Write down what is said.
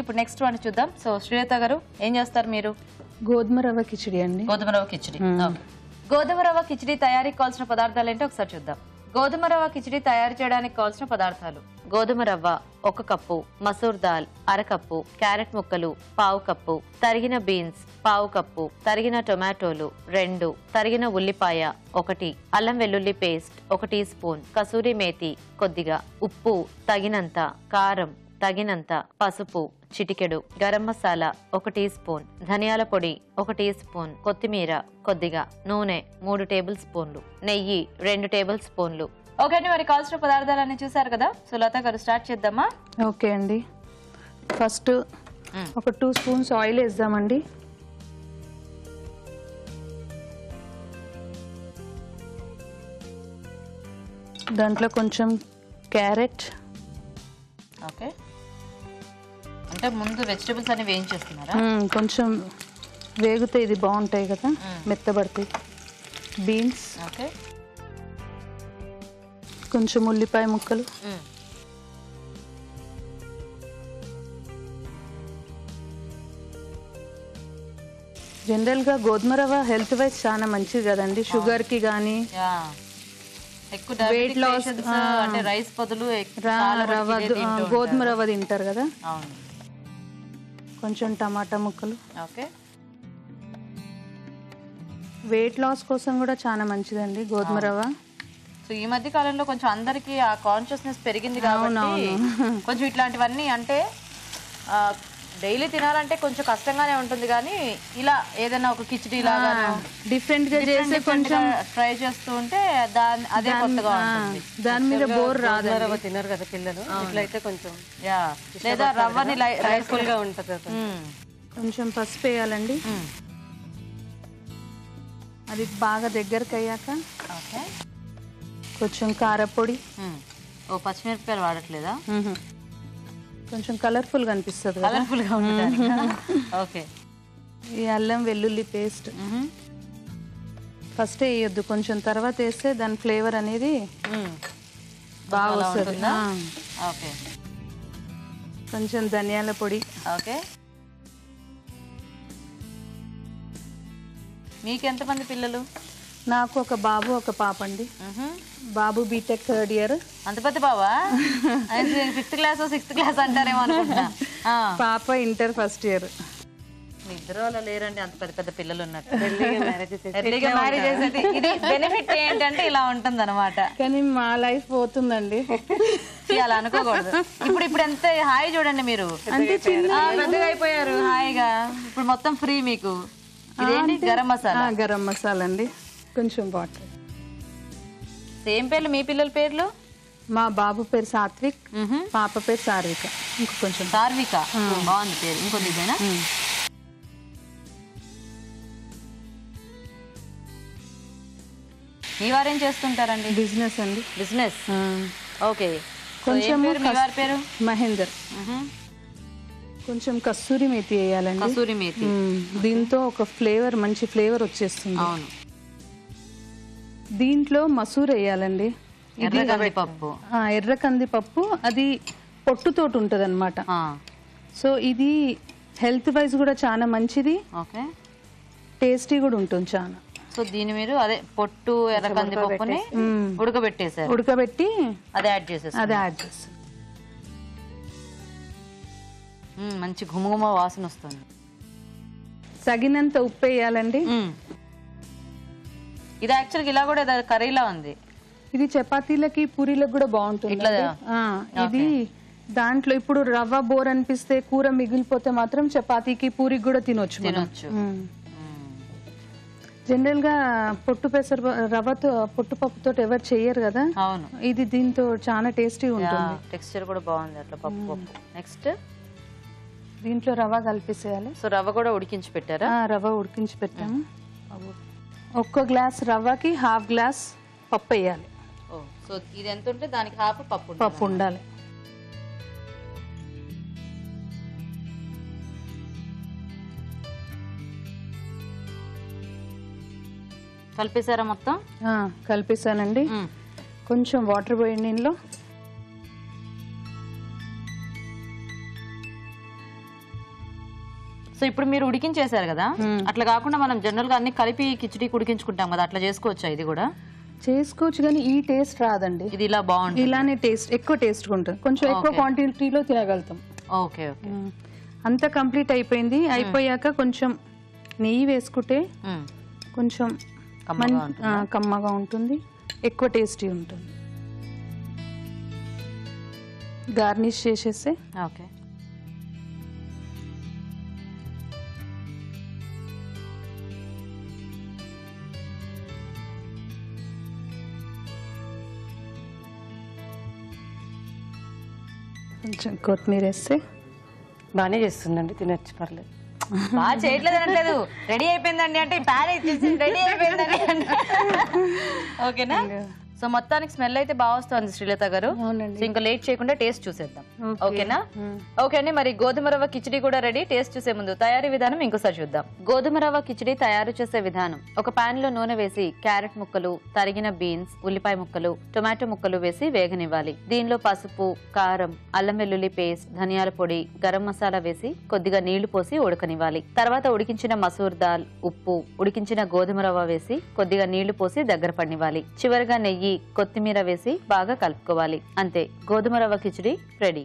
ఇప్పుడు next one చూద్దాం. So Srilatha గారు ఏం చేస్తారు మీరు? గోధుమ రవ్వ కిచిడి అండి. గోధుమ రవ్వ కిచిడి. గోధుమ రవ్వ కిచిడి తయారీకి కావాల్సిన పదార్థాలు ఏంటో ఒకసారి చూద్దాం. గోధుమ రవ్వ కిచిడి తయారు చేయడానికి కావాల్సిన పదార్థాలు: గోధుమ రవ్వ 1 cup, masoor dal 1/2 cup, carrot ముక్కలు 1/4 కప్పు, తరిగిన బీన్స్ 1/4 కప్పు, తరిగిన టొమాటోలు 2, తరిగిన ఉల్లిపాయ 1, అల్లం వెల్లుల్లి paste 1 teaspoon, kasuri methi కొద్దిగా, ఉప్పు తగినంత, కారం తగినంత, పసుపు చిటికెడు, గరం మసాలా 1 టీ స్పూన్, ధనియాల పొడి 1 టీ స్పూన్, కొత్తిమీర కొద్దిగా, నూనె 3 టేబుల్ స్పూన్లు, నెయ్యి 2 టేబుల్ స్పూన్లు. ఓకే అండి, మరి కావాల్సిన పదార్థాలన్నీ చూసారు కదా. సో లత గారు స్టార్ట్ చేద్దామా? ఓకే అండి, ఫస్ట్ ఒక 2 స్పూన్స్ ఆయిల్ వేద్దామండి. దాంట్లో కొంచెం క్యారెట్. ఓకే, అంటే ముందు వెజిటబుల్స్ అన్ని వేయించేస్తున్నారా? కొంచెం వేగితే ఇది బాగుంటాయి కదా, మెత్తబడతాయి. బీన్స్, ఓకే, కొంచెం ఉల్లిపాయ ముక్కలు, జనరల్గా గోధుమ రవ్వ హెల్త్ వైజ్ చాలా మంచిది కదండి, షుగర్కి కానీ వెయిట్ లాస్. అంటే రైస్ బదులు రవ్వ గోధుమ రవ్వ తింటారు కదా. కొంచెం టమాటా ముక్కలు. ఓకే, వెయిట్ లాస్ కోసం కూడా చాలా మంచిదండి గోధుమ రవ్వ. సో ఈ మధ్య కాలంలో కొంచెం అందరికి ఆ కాన్షియస్నెస్ పెరిగింది కాబట్టి కొంచెం ఇట్లాంటివన్నీ అంటే డైలీ తినాలంటే కొంచెం కష్టంగానే ఉంటుంది, కానీ ఇలా ఏదైనా ఒక కిచిడి లాగా డిఫరెంట్ గా చేసి కొంచెం ట్రై చేస్తూ ఉంటే అదే కొత్తగా ఉంటుంది. దాని మీద బోర్ రాదు. రవ్వ తినరు కదా పిల్లలు, ఇట్లయితే కొంచెం లేదా రవ్వని రైస్ఫుల్ గా ఉంటుంది. కొంచెం పసుపు వేయాలండి. అది బాగా దగ్గరకు అయ్యాక కొంచెం కారపొడి. ఓ పచ్చిమిరపకాయలు వాడట్లేదా? కొంచెం కలర్ఫుల్ గా అనిపిస్తుంది, కలర్ఫుల్ గా ఉంటుంది. ఓకే, ఈ అల్లం వెల్లుల్లి పేస్ట్ ఫస్ట్ వేయొద్దు, కొంచెం తర్వాత వేస్తే దాని ఫ్లేవర్ అనేది బాగా వస్తుంది. ఓకే, కొంచెం ధనియాల పొడి. ఓకే, మీకు ఎంతమంది పిల్లలు? నాకు ఒక బాబు ఒక పాప అండి. బాబు బీటెక్ 3rd ఇయర్. అంత పెద్ద బాబా? 5th క్లాస్ 6th క్లాస్ అంటారేమో అనుకుంటా. పాప ఇంటర్ 1st ఇయర్. ఇద్దరు అలా లేరండి, అంత పెద్ద పెద్ద పిల్లలు ఉన్నట్టు. ఎర్లీగా మ్యారేజ్ చేసేది ఇది బెనిఫిట్ ఏంటంటే ఇలా ఉంటుంది అనమాట. కానీ మా లైఫ్ పోతుందండి, అలా అనుకోకూడదు. ఇప్పుడు ఎంత హాయి చూడండి మీరు, అంటే పెద్దగా అయిపోయారు హాయిగా. ఇప్పుడు మొత్తం ఫ్రీ మీకు. ఇదేంటి? గరం మసాలా. గరం మసాలా అండి, కొంచెం వాటర్. సేమ్ పేర్లు మీ పిల్లల పేర్లు? మా బాబు పేరు సాత్విక్, పాప పేరు సార్విక. ఇంకో కొంచెం సార్విక, బాగుంది పేరు. ఇంకొన్ని ఇదేనా? మీ వారేం చేస్తుంటారండి? బిజినెస్ అండి. బిజినెస్. ఓకే, కొంచెం మీ వారి పేరు? మహేందర్. కొంచెం కస్తూరి మేతి వేయాలండి. కస్తూరి మేతి. దీంతో ఒక ఫ్లేవర్, మంచి ఫ్లేవర్ వచ్చేస్తుంది. అవును. దీంట్లో మసూర్ వేయాలండి. ఎర్ర కందిపప్పు. ఎర్ర కందిపప్పు, అది పొట్టుతోటి ఉంటది అనమాట. సో ఇది హెల్త్ వైజ్ కూడా చాలా మంచిది. ఓకే, టేస్టీ కూడా ఉంటుంది చాలా. సో దీని మీరు అదే పొట్టు ఎర్ర కందిపప్పుని ఉడకబెట్టేసారు. ఉడకబెట్టి అదే యాడ్ చేసేసి మంచి ఘుమఘుమ వాసన వస్తుంది. తగినంత ఉప్పు వేయాలండి. ఇది యాక్చువల్గా ఇలా కూడా కర్రీలా ఉంది. ఇది చపాతీలకి పూరీలకు కూడా బాగుంటుంది. ఇది దాంట్లో ఇప్పుడు రవ్వ బోర్ అనిపిస్తే, కూర మిగిలిపోతే మాత్రం చపాతీకి పూరికి కూడా తినొచ్చు. జనరల్ గా పొట్టు పెసర రవ్వతో పొట్టుపప్పుతో ఎవరు చెయ్యరు కదా. అవును, ఇది దీంతో చాలా టేస్టీ ఉంటుంది. టెక్స్చర్ కూడా బాగుంది అట్లా పప్పు. నెక్స్ట్ దీంట్లో రవ్వ కలిపేసేయాలి. సో రవ్వ కూడా ఉడికించి పెట్టారా? రవ్వ ఉడికించి పెట్టాము. 1 గ్లాస్ రవ్వకి 1/2 గ్లాస్ పప్పు వేయాలి. సో ఇది ఎంత ఉంటే దానికి హాఫ్ పప్పు ఉండాలి. కలిపేసారా మొత్తం? కలిపేసానండి. కొంచెం వాటర్ పోయండి ఇందులో. సో ఇప్పుడు మీరు ఉడికించేశారు కదా, అట్లా కాకుండా మనం జనరల్ గా అన్ని కలిపి కిచిడి ఉడికించుకుంటాం కదా, అట్లా చేసుకోవచ్చా ఇది కూడా? చేసుకోవచ్చు కానీ ఈ టేస్ట్ రాదండి. ఇది ఇలా బాగుంటుంది, ఇలానే టేస్ట్ ఎక్కువ టేస్ట్ ఉంటుంది, కొంచెం ఎక్కువ క్వాంటిటీలో తినగలుగుతాం. Okay okay. అంతా కంప్లీట్ అయిపోయింది. అయిపోయాక కొంచెం నెయ్యి వేసుకుంటే కొంచెం కమ్మగా ఉంటుంది, ఎక్కువ టేస్టీ ఉంటుంది. గార్నిష్ చేసేస్తే ఓకే. కొంచెం కొత్తిమీర వేస్తే బాగానే చేస్తుందండి, తినొచ్చు, పర్లేదు. బాగా చేయట్లేదు అనట్లేదు, రెడీ అయిపోయిందండి అంటే ప్యాన్ ఇచ్చేసి రెడీ అయిపోయిందండి అంటే ఓకేనా? సో మొత్తానికి స్మెల్ అయితే బాగా వస్తుంది శ్రీలత గారు. అవునండి. ఇంకా లేట్ చేయకుండా టేస్ట్ చూసేద్దాం, ఓకేనా? ఓకే అండి, మరి గోధుమ రవ్వ కిచిడి కూడా రెడీ. టేస్ట్ చూసే ముందు తయారీ విధానం ఇంకోసారి చూద్దాం. గోధుమ రవ్వ కిచిడి తయారు చేసే విధానం: ఒక పాన్ లో నూనె వేసి క్యారెట్ ముక్కలు, తరిగిన బీన్స్, ఉల్లిపాయ ముక్కలు, టొమాటో ముక్కలు వేసి వేగనివ్వాలి. దీనిలో పసుపు, కారం, అల్లం వెల్లుల్లి పేస్ట్, ధనియాల పొడి, గరం మసాలా వేసి కొద్దిగా నీళ్లు పోసి ఉడకనివ్వాలి. తర్వాత ఉడికించిన మసూర్ దాల్, ఉప్పు, ఉడికించిన గోధుమ రవ్వ వేసి కొద్దిగా నీళ్లు పోసి దగ్గర పడినివ్వాలి. చివరిగా నెయ్యి, కొత్తిమీర వేసి బాగా కలుపుకోవాలి. అంతే, గోధుమ రవ్వ కిచిడి రెడీ.